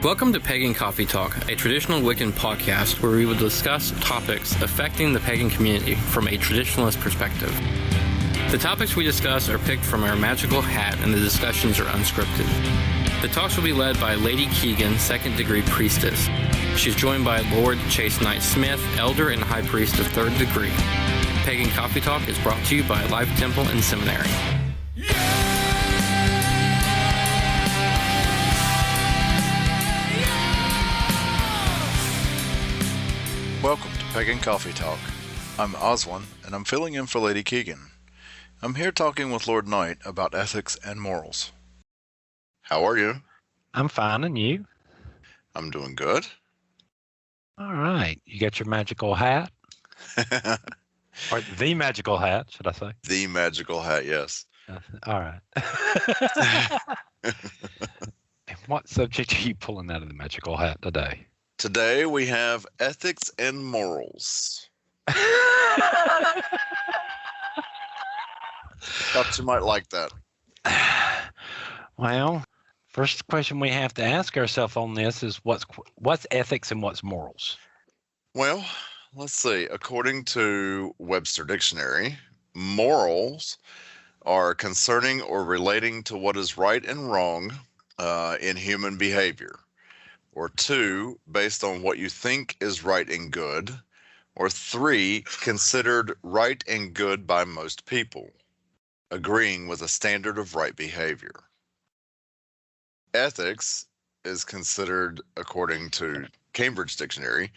Welcome to Pagan Coffee Talk, a traditional Wiccan podcast where we will discuss topics affecting the pagan community from a traditionalist perspective. The topics we discuss are picked from our magical hat and the discussions are unscripted. The talks will be led by Lady Keegan, second degree priestess. She's joined by Lord Chase Knight Smith, elder and high priest of third degree. Pagan Coffee Talk is brought to you by Life Temple and Seminary. Welcome to Pagan Coffee Talk. I'm Oswan, and I'm filling in for Lady Keegan. I'm here talking with Lord Knight about ethics and morals. How are you? I'm fine, and you? I'm doing good. All right. You got your magical hat? Or the magical hat, should I say? The magical hat, yes. All right. And what subject are you pulling out of the magical hat today? Today we have ethics and morals. Thought you might like that. Well, first question we have to ask ourselves on this is what's ethics and what's morals? Well, let's see. According to Webster Dictionary, morals are concerning or relating to what is right and wrong in human behavior. Or 2, based on what you think is right and good. Or 3, considered right and good by most people, agreeing with a standard of right behavior. Ethics is considered, according to Cambridge Dictionary,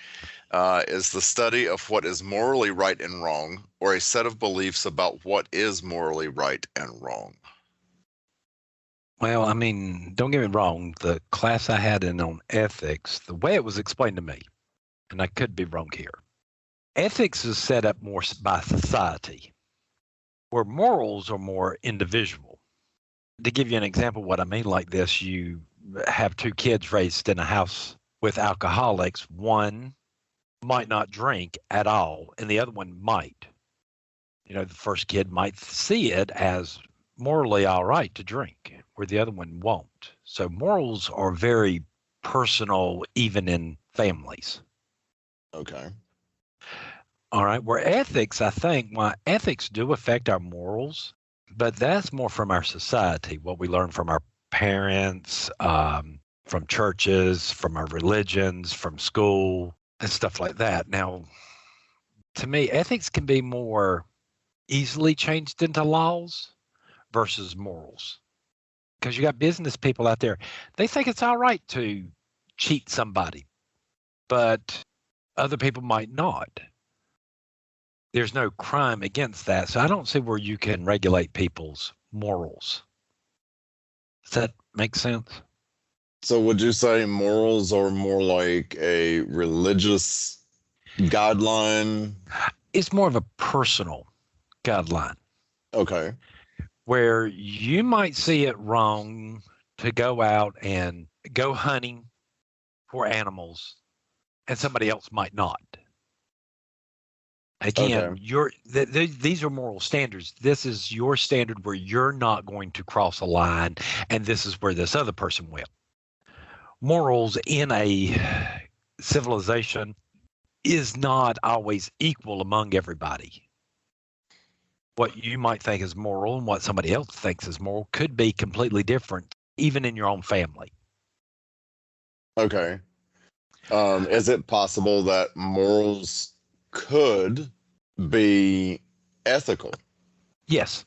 is the study of what is morally right and wrong, or a set of beliefs about what is morally right and wrong. Well, I mean, don't get me wrong. The class I had on ethics, the way it was explained to me, and I could be wrong here, ethics is set up more by society, where morals are more individual. To give you an example of what I mean like this, you have 2 kids raised in a house with alcoholics. One might not drink at all, and the other one might. You know, the first kid might see it as morally all right to drink, where the other one won't. So morals are very personal, even in families. Okay. All right. Where ethics, I think, well, ethics do affect our morals, but that's more from our society, what we learn from our parents, from churches, from our religions, from school, and stuff like that. Now, to me, ethics can be more easily changed into laws versus morals. Because you got business people out there, they think it's all right to cheat somebody, but other people might not. There's no crime against that. So I don't see where you can regulate people's morals. Does that make sense? So would you say morals are more like a religious guideline? It's more of a personal guideline. Okay. Where you might see it wrong to go out and go hunting for animals, and somebody else might not. Again, Okay. These are moral standards. This is your standard where you're not going to cross a line, and this is where this other person will. Morals in a civilization is not always equal among everybody. What you might think is moral and what somebody else thinks is moral could be completely different, even in your own family. Okay. Is it possible that morals could be ethical? Yes.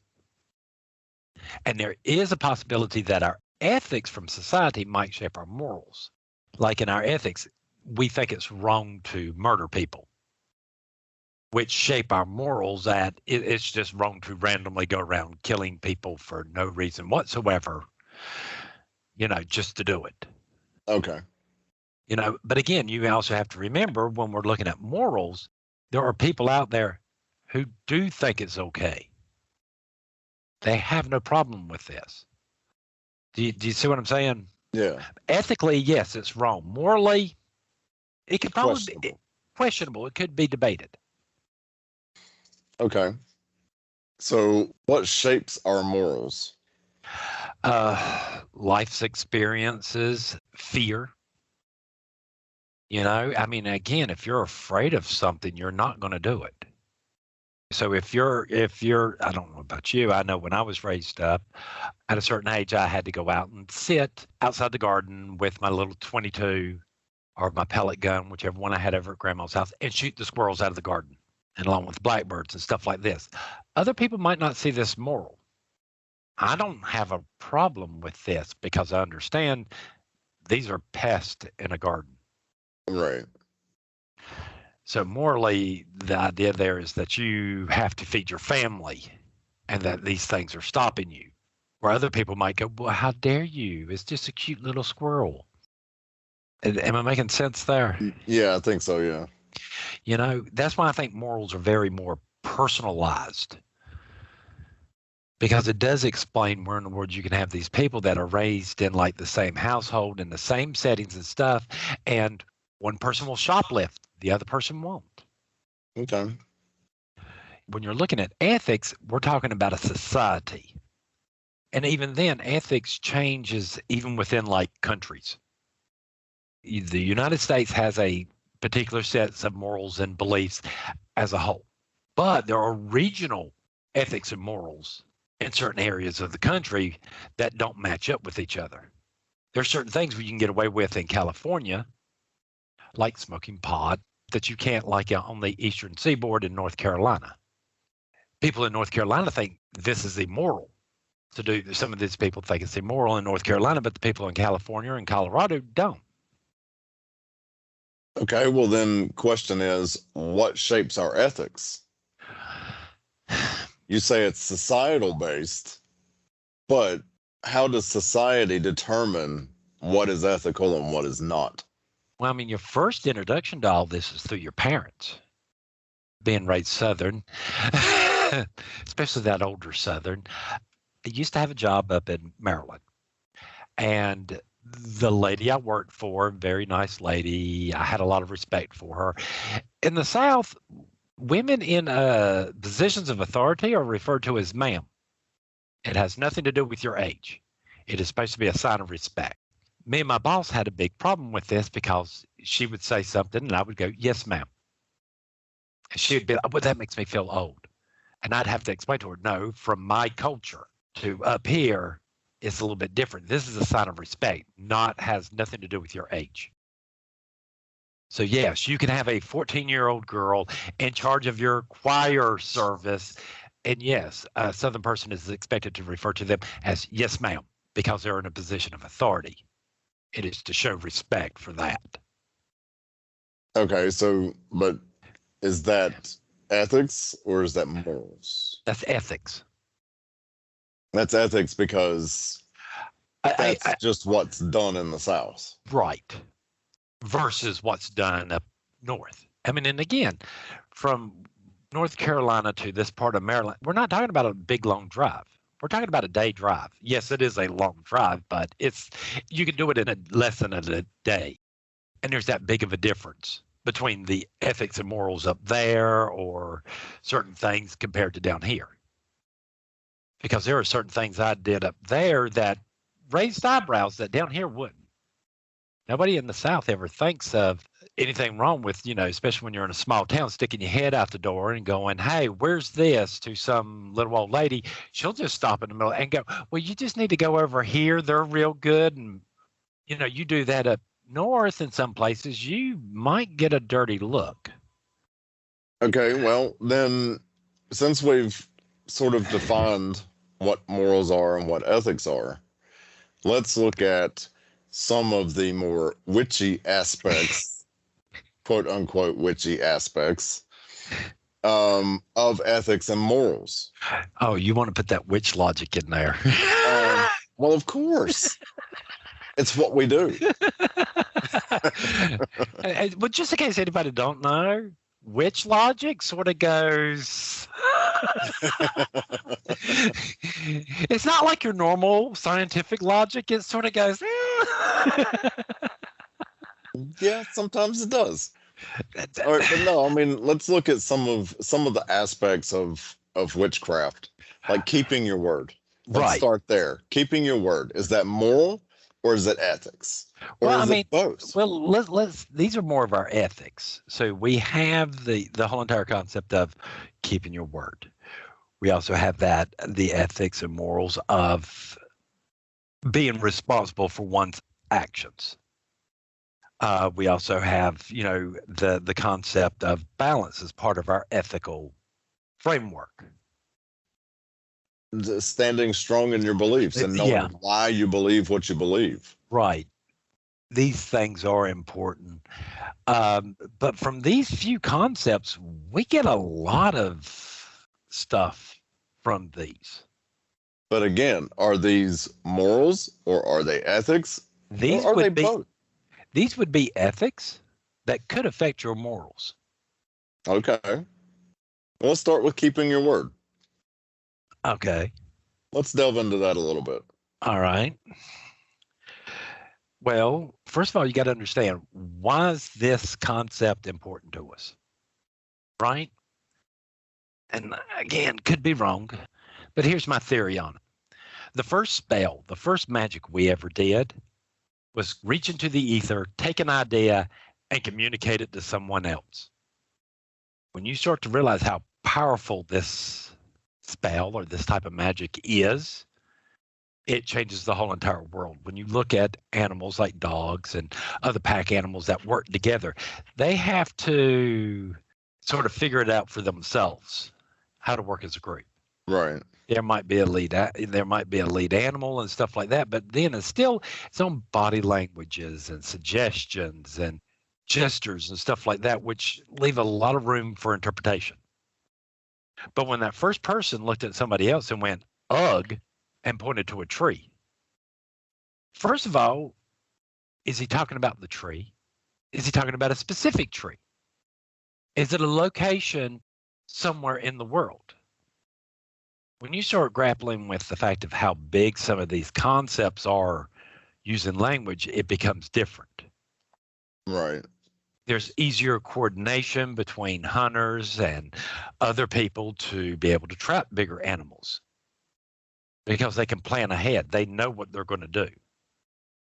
And there is a possibility that our ethics from society might shape our morals. Like in our ethics, we think it's wrong to murder people, which shape our morals that it's just wrong to randomly go around killing people for no reason whatsoever, just to do it. Okay. But again, you also have to remember when we're looking at morals, there are people out there who do think it's okay. They have no problem with this. Do you see what I'm saying? Yeah. Ethically, yes, it's wrong. Morally, it could probably be Questionable. It could be debated. Okay. So what shapes our morals? Life's experiences, fear, I mean, again, if you're afraid of something, you're not going to do it. So if you're, I don't know about you. I know when I was raised up at a certain age, I had to go out and sit outside the garden with my little 22 or my pellet gun, whichever one I had over at grandma's house, and shoot the squirrels out of the garden, and along with blackbirds and stuff like this. Other people might not see this moral. I don't have a problem with this because I understand these are pests in a garden. Right. So morally, the idea there is that you have to feed your family and that these things are stopping you. Where other people might go, well, how dare you? It's just a cute little squirrel. Am I making sense there? Yeah, I think so, yeah. That's why I think morals are very more personalized. Because it does explain where in the world you can have these people that are raised in like the same household, in the same settings and stuff, and one person will shoplift, the other person won't. Okay. When you're looking at ethics, we're talking about a society. And even then, ethics changes even within like countries. The United States has a particular sets of morals and beliefs as a whole. But there are regional ethics and morals in certain areas of the country that don't match up with each other. There are certain things you can get away with in California, like smoking pot, that you can't like on the eastern seaboard in North Carolina. People in North Carolina think this is immoral to do. Some of these people think it's immoral in North Carolina, but the people in California and Colorado don't. Okay, well then question is, what shapes our ethics? You say it's societal based, but how does society determine what is ethical and what is not? Well, I mean, your first introduction to all this is through your parents. Being raised Southern, especially that older Southern. I used to have a job up in Maryland. And the lady I worked for, very nice lady, I had a lot of respect for her. In the South, women in positions of authority are referred to as ma'am. It has nothing to do with your age. It is supposed to be a sign of respect. Me and my boss had a big problem with this because she would say something and I would go, yes, ma'am. And she would be like, well, that makes me feel old. And I'd have to explain to her, no, from my culture to up here, it's a little bit different. This is a sign of respect, has nothing to do with your age. So yes, you can have a 14-year-old girl in charge of your choir service. And yes, a Southern person is expected to refer to them as yes, ma'am, because they're in a position of authority. It is to show respect for that. Okay, but is that ethics or is that morals? That's ethics. That's ethics because that's just what's done in the South. Right. Versus what's done up north. I mean, and again, from North Carolina to this part of Maryland, we're not talking about a big, long drive. We're talking about a day drive. Yes, it is a long drive, but you can do it in less than a day. And there's that big of a difference between the ethics and morals up there or certain things compared to down here. Because there are certain things I did up there that raised eyebrows that down here wouldn't. Nobody in the South ever thinks of anything wrong with, especially when you're in a small town, sticking your head out the door and going, hey, where's this, to some little old lady. She'll just stop in the middle and go, well, you just need to go over here. They're real good. And, you do that up north in some places, you might get a dirty look. Okay, well, then since we've sort of defined what morals are and what ethics are, let's look at some of the more witchy aspects, quote unquote witchy aspects of ethics and morals. Oh, you want to put that witch logic in there? Well, of course. It's what we do. Well, just in case anybody don't know, witch logic sort of goes. It's not like your normal scientific logic. It sort of goes. Yeah, sometimes it does. All right, but no, I mean, let's look at some of the aspects of witchcraft, like keeping your word. Let's start there. Keeping your word, is that moral or is it ethics? Or Well, is it both? well, let's. These are more of our ethics. So we have the whole entire concept of keeping your word. We also have the ethics and morals of being responsible for one's actions. We also have, the concept of balance as part of our ethical framework. Standing strong in your beliefs and knowing why you believe what you believe. Right. These things are important. But from these few concepts, we get a lot of stuff from these. But again, are these morals or are they ethics? These or are would they be both? These would be ethics that could affect your morals. Okay. Well, let's start with keeping your word. Okay. Let's delve into that a little bit. All right. Well, first of all, you got to understand, why is this concept important to us? Right? And again, could be wrong, but here's my theory on it. The first spell, the first magic we ever did was reach into the ether, take an idea, and communicate it to someone else. When you start to realize how powerful this spell or this type of magic is, it changes the whole entire world. When you look at animals like dogs and other pack animals that work together, they have to sort of figure it out for themselves, how to work as a group. Right. There might be a lead animal and stuff like that, but then it's still its own body languages and suggestions and gestures and stuff like that, which leave a lot of room for interpretation. But when that first person looked at somebody else and went, ugh, and pointed to a tree, first of all, is he talking about the tree? Is he talking about a specific tree? Is it a location somewhere in the world? When you start grappling with the fact of how big some of these concepts are using language, it becomes different. Right. There's easier coordination between hunters and other people to be able to trap bigger animals because they can plan ahead. They know what they're going to do.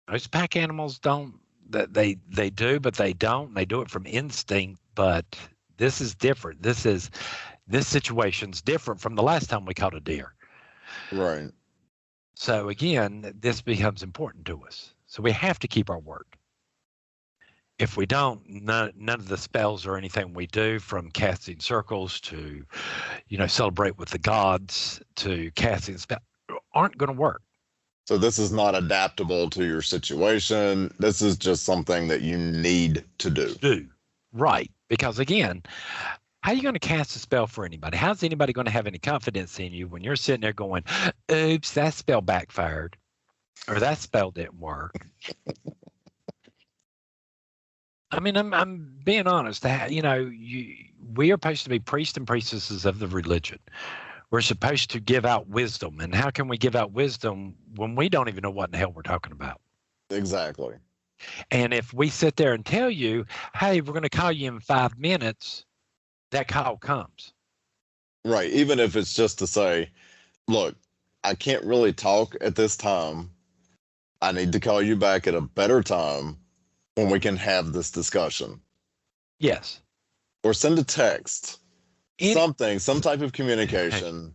Most pack animals don't. They do, but they don't. They do it from instinct, but this is different. This situation's different from the last time we caught a deer. Right. So again, this becomes important to us. So we have to keep our word. If we don't, none of the spells or anything we do, from casting circles to, celebrate with the gods to casting spells, aren't going to work. So this is not adaptable to your situation. This is just something that you need to do. Right. Because again, how are you going to cast a spell for anybody? How's anybody going to have any confidence in you when you're sitting there going, oops, that spell backfired, or that spell didn't work? I mean, I'm being honest. We are supposed to be priests and priestesses of the religion. We're supposed to give out wisdom. And how can we give out wisdom when we don't even know what in the hell we're talking about? Exactly. And if we sit there and tell you, hey, we're going to call you in 5 minutes, that call comes. Right. Even if it's just to say, look, I can't really talk at this time. I need to call you back at a better time when we can have this discussion. Yes. Or send a text. Some type of communication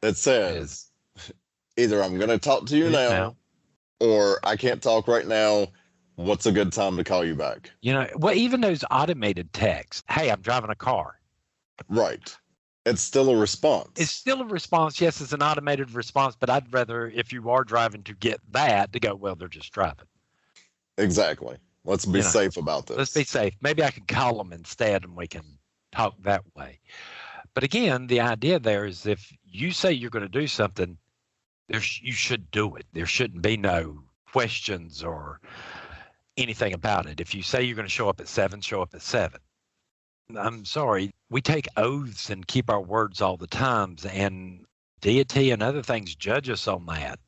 that says either I'm going to talk to you now or I can't talk right now. What's a good time to call you back? Even those automated texts. Hey, I'm driving a car. Right. It's still a response. It's still a response. Yes, it's an automated response, but I'd rather, if you are driving, to get that to go, well, they're just driving. Exactly. Let's be safe about this. Let's be safe. Maybe I can call them instead and we can talk that way. But again, the idea there is if you say you're going to do something, you should do it. There shouldn't be no questions or anything about it. If you say you're going to show up at 7, show up at 7. I'm sorry. We take oaths and keep our words all the time, and deity and other things judge us on that.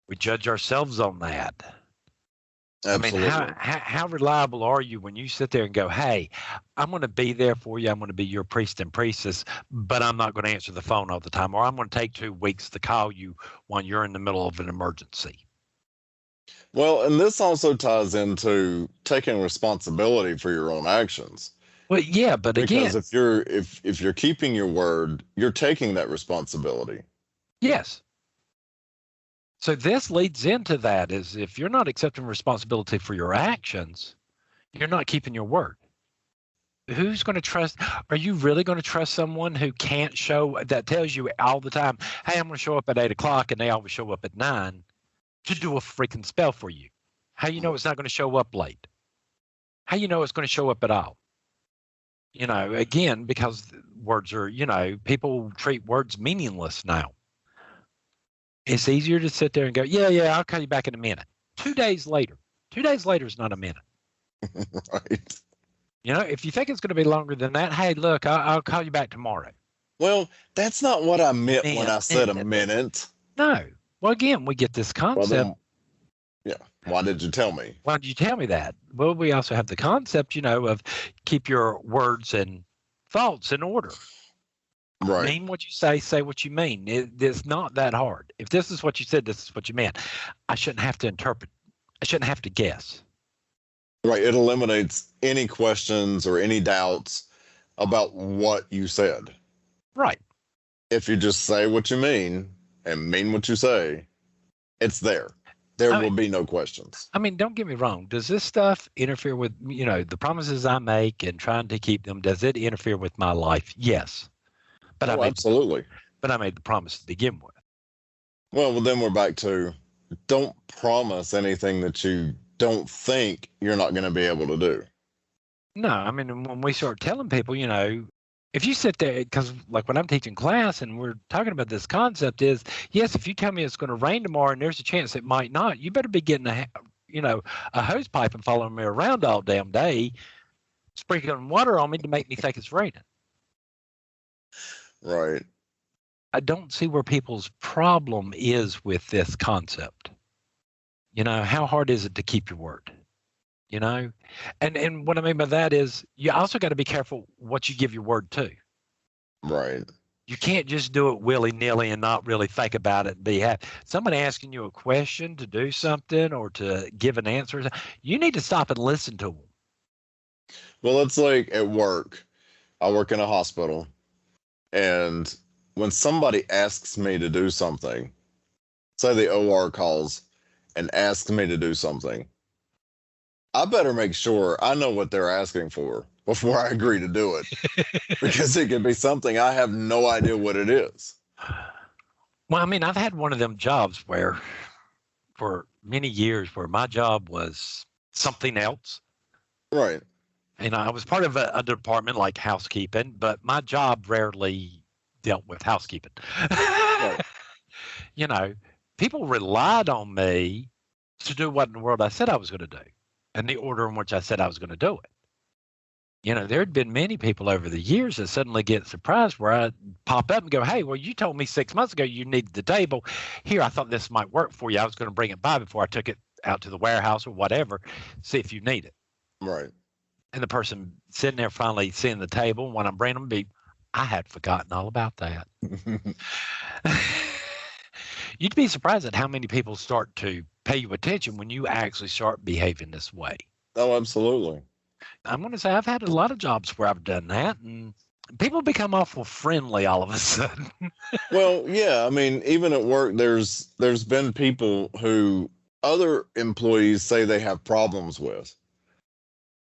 We judge ourselves on that. Absolutely. I mean, how reliable are you when you sit there and go, hey, I'm going to be there for you. I'm going to be your priest and priestess, but I'm not going to answer the phone all the time, or I'm going to take 2 weeks to call you when you're in the middle of an emergency. Well, and this also ties into taking responsibility for your own actions. Well, yeah, but Because again, if you're keeping your word, you're taking that responsibility. yes. So this leads into that is if you're not accepting responsibility for your actions, you're not keeping your word. Who's going to trust? Are you really going to trust someone who can't show, that tells you all the time, hey, I'm going to show up at 8 o'clock, and they always show up at 9 to do a freaking spell for you? How you know it's not going to show up late? How you know it's going to show up at all? You know, again, because words are, you know, people treat words meaningless now. It's easier to sit there and go, yeah, I'll call you back in a minute. 2 days later is not a minute. Right. You know, if you think it's going to be longer than that, hey, look, I'll call you back tomorrow. Well, that's not what I meant when I said a minute. No. Well, again, we get this concept. Well, then, yeah. Why did you tell me? Why did you tell me that? Well, we also have the concept, you know, of keep your words and thoughts in order. Right. Mean what you say what you mean. It's not that hard. If this is what you said, this is what you meant. I shouldn't have to interpret. I shouldn't have to guess. Right. It eliminates any questions or any doubts about what you said. Right. If you just say what you mean and mean what you say, it's there. There will be no questions. I mean, don't get me wrong. Does this stuff interfere with, you know, the promises I make and trying to keep them? Does it interfere with my life? Yes. But Absolutely. But I made the promise to begin with. Well, then we're back to don't promise anything that you don't think you're not going to be able to do. No, I mean, when we start telling people, you know, if you sit there, because like when I'm teaching class and we're talking about this concept is, yes, if you tell me it's going to rain tomorrow and there's a chance it might not, you better be getting a hose pipe and following me around all damn day, sprinkling water on me to make me think it's raining. Right. I don't see where people's problem is with this concept. You know, how hard is it to keep your word? You know, and what I mean by that is you also got to be careful what you give your word to. Right. You can't just do it willy-nilly and not really think about it and be happy. Somebody asking you a question to do something or to give an answer, you need to stop and listen to them. Well, it's like at work. I work in a hospital. And when somebody asks me to do something, say the OR calls and asks me to do something, I better make sure I know what they're asking for before I agree to do it. Because it could be something I have no idea what it is. Well, I mean, I've had one of them jobs where for many years where my job was something else. Right. And I was part of a department like housekeeping, but my job rarely dealt with housekeeping. Right. You know, people relied on me to do what in the world I said I was going to do and the order in which I said I was going to do it. You know, there had been many people over the years that suddenly get surprised where I pop up and go, hey, well, you told me 6 months ago you needed the table. Here, I thought this might work for you. I was going to bring it by before I took it out to the warehouse or whatever, see if you need it. Right. And the person sitting there finally seeing the table, and when I'm bringing them, I had forgotten all about that. You'd be surprised at how many people start to pay you attention when you actually start behaving this way. Oh, absolutely. I'm going to say I've had a lot of jobs where I've done that, and people become awful friendly all of a sudden. Well, yeah. I mean, even at work, there's been people who other employees say they have problems with.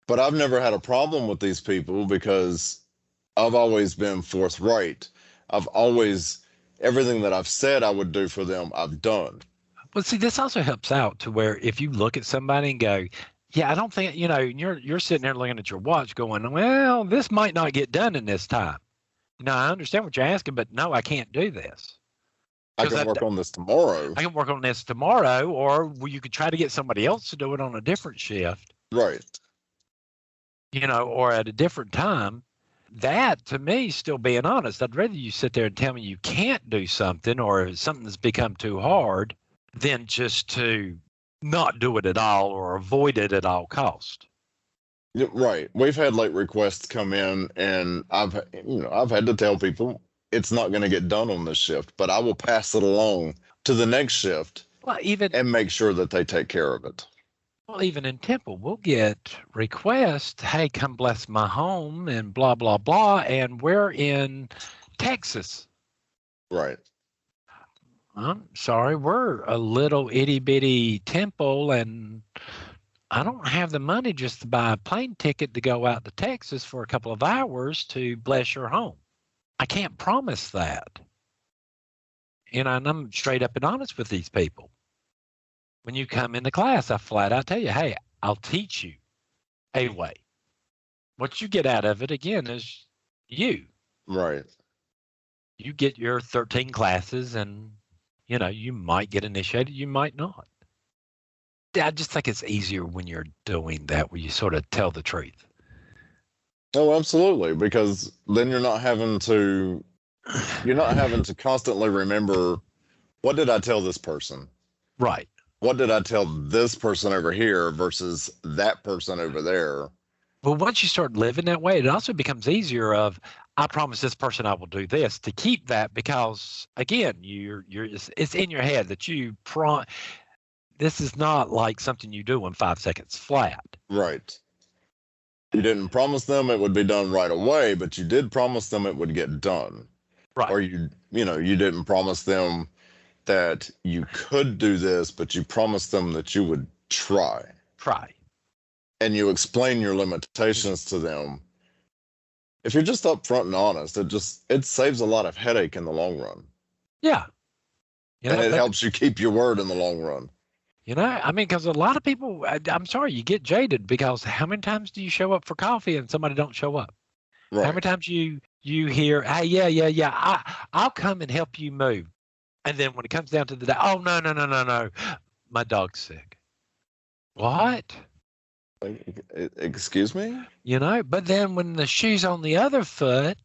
But I've never had a problem with these people because I've always been forthright. Everything that I've said I would do for them, I've done. Well, see, this also helps out to where if you look at somebody and go, yeah, I don't think, you know, you're sitting there looking at your watch going, well, this might not get done in this time. You know, I understand what you're asking, but no, I can't do this. I can work on this tomorrow. I can work on this tomorrow, or you could try to get somebody else to do it on a different shift. Right. You know, or at a different time. That, to me, still being honest, I'd rather you sit there and tell me you can't do something or something's become too hard than just to not do it at all or avoid it at all cost. Right. We've had like requests come in and I've had to tell people it's not going to get done on this shift, but I will pass it along to the next shift Well, and make sure that they take care of it. Well, even in temple, we'll get requests, hey, come bless my home and blah, blah, blah. And we're in Texas. Right. I'm sorry, we're a little itty bitty temple, and I don't have the money just to buy a plane ticket to go out to Texas for a couple of hours to bless your home. I can't promise that. And I'm straight up and honest with these people. When you come into class, I flat out tell you, hey, I'll teach you a way. What you get out of it, again, is you. Right. You get your 13 classes and, you might get initiated, you might not. I just think it's easier when you're doing that, where you sort of tell the truth. Oh, absolutely. Because then you're not having to constantly remember, what did I tell this person? Right. What did I tell this person over here versus that person over there? Well, once you start living that way, it also becomes easier of, I promise this person I will do this, to keep that, because again, it's in your head that this is not like something you do in 5 seconds flat. Right. You didn't promise them it would be done right away, but you did promise them it would get done. Right. Or you didn't promise them that you could do this, but you promised them that you would try. And you explain your limitations to them. If you're just upfront and honest, it saves a lot of headache in the long run. Yeah. And it helps you keep your word in the long run. Because a lot of people, I'm sorry, you get jaded, because how many times do you show up for coffee and somebody don't show up? Right. How many times you hear, hey, yeah, I'll come and help you move. And then when it comes down to the day, oh, no, my dog's sick. What? Excuse me? But then when the shoe's on the other foot,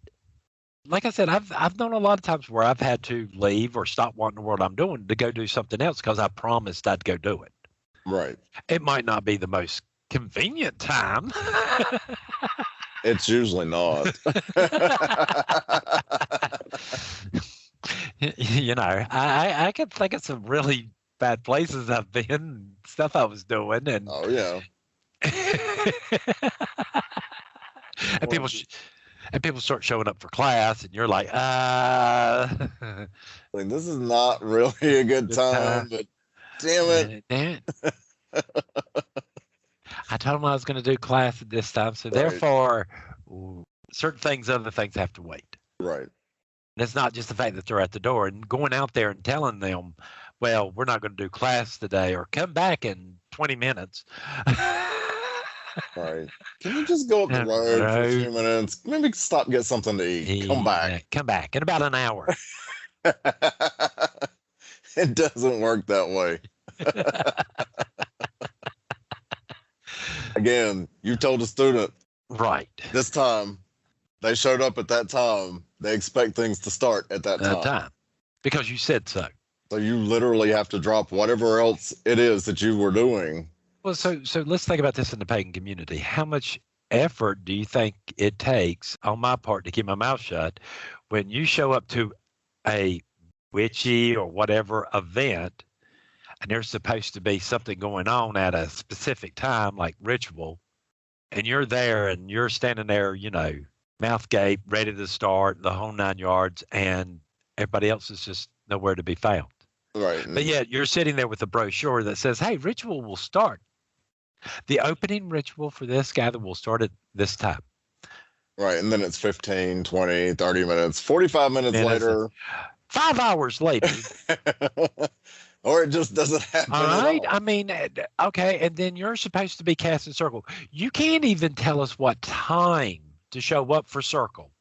like I said, I've known a lot of times where I've had to leave or stop wanting what I'm doing to go do something else because I promised I'd go do it. Right. It might not be the most convenient time. It's usually not. I can think of some really bad places I've been, stuff I was doing, and oh yeah. And people start showing up for class, and you're like, this is not really a good time, but damn it. I told them I was going to do class at this time, so therefore, certain things, other things have to wait. Right. And it's not just the fact that they're at the door, and going out there and telling them, well, we're not going to do class today, or come back in 20 minutes. Right. Can you just go up the road for a few minutes? Maybe stop, get something to eat. Come back. Come back in about an hour. It doesn't work that way. Again, you told a student. Right. This time, they showed up at that time. They expect things to start at that time. Because you said so. So you literally have to drop whatever else it is that you were doing. Well, so let's think about this in the pagan community. How much effort do you think it takes on my part to keep my mouth shut when you show up to a witchy or whatever event, and there's supposed to be something going on at a specific time, like ritual, and you're there and you're standing there, mouth gape, ready to start, the whole 9 yards, and everybody else is just nowhere to be found. Right. But yet you're sitting there with a brochure that says, hey, ritual will start. The opening ritual for this gather will start at this time. Right. And then it's 15, 20, 30 minutes, 45 minutes later. 5 hours later. Or it just doesn't happen. All right. Okay. And then you're supposed to be casting circle. You can't even tell us what time to show up for circle.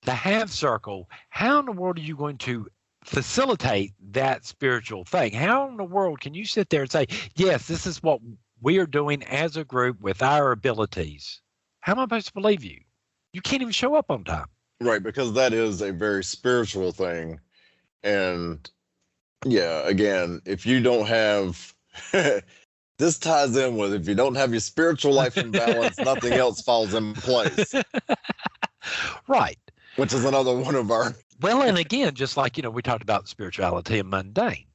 The half circle, how in the world are you going to facilitate that spiritual thing? How in the world can you sit there and say, yes, this is what we are doing as a group with our abilities? How am I supposed to believe you? You can't even show up on time. Right, because that is a very spiritual thing. And yeah, again, if you don't have this ties in with, if you don't have your spiritual life in balance, nothing else falls in place. Right. Which is another one of our Well, and again, just like, we talked about spirituality and mundane.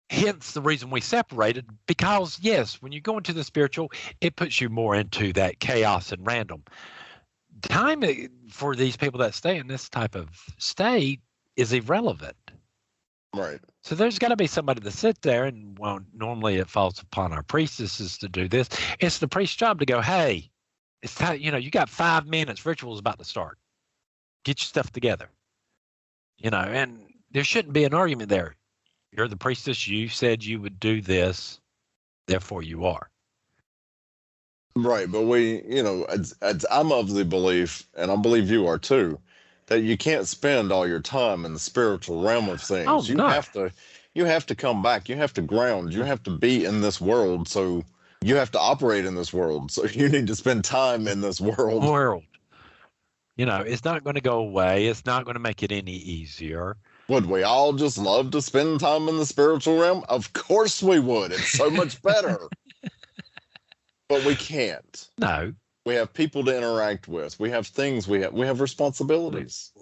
hence the reason we separated, because yes, when you go into the spiritual, it puts you more into that chaos and random. Time for these people that stay in this type of state is irrelevant. Right. So there's got to be somebody to sit there, and well, normally it falls upon our priestesses to do this. It's the priest's job to go, hey, it's time, you got 5 minutes, ritual is about to start. Get your stuff together. And there shouldn't be an argument there. You're the priestess, you said you would do this, therefore you are. Right, but I'm of the belief, and I believe you are too, that you can't spend all your time in the spiritual realm of things. Oh, you no. have to come back. You have to ground. You have to be in this world. So you have to operate in this world. So you need to spend time in this world. It's not going to go away. It's not going to make it any easier. Would we all just love to spend time in the spiritual realm? Of course we would. It's so much better. But we can't. No. We have people to interact with. We have things. We have responsibilities.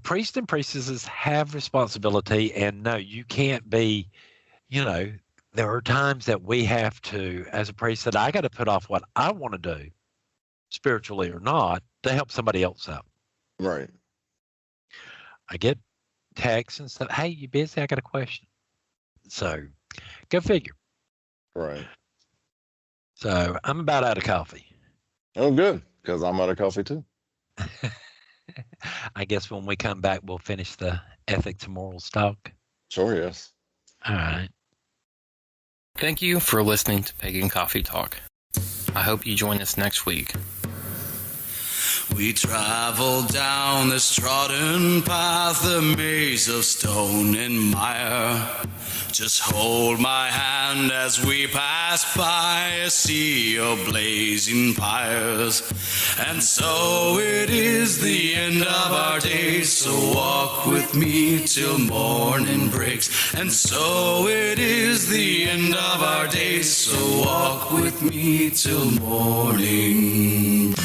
Priests and priestesses have responsibility, and no, you can't be. There are times that we have to, as a priest, that I got to put off what I want to do, spiritually or not, to help somebody else out. Right. I get texts and stuff. Hey, you busy? I got a question. So, go figure. Right. So I'm about out of coffee. Oh, good, because I'm out of coffee too. I guess when we come back, we'll finish the ethics and morals talk. Sure, yes. All right. Thank you for listening to Pagan Coffee Talk. I hope you join us next week. We travel down this trodden path, a maze of stone and mire. Just hold my hand as we pass by a sea of blazing pyres. And so it is the end of our days, so walk with me till morning breaks. And so it is the end of our days, so walk with me till morning breaks.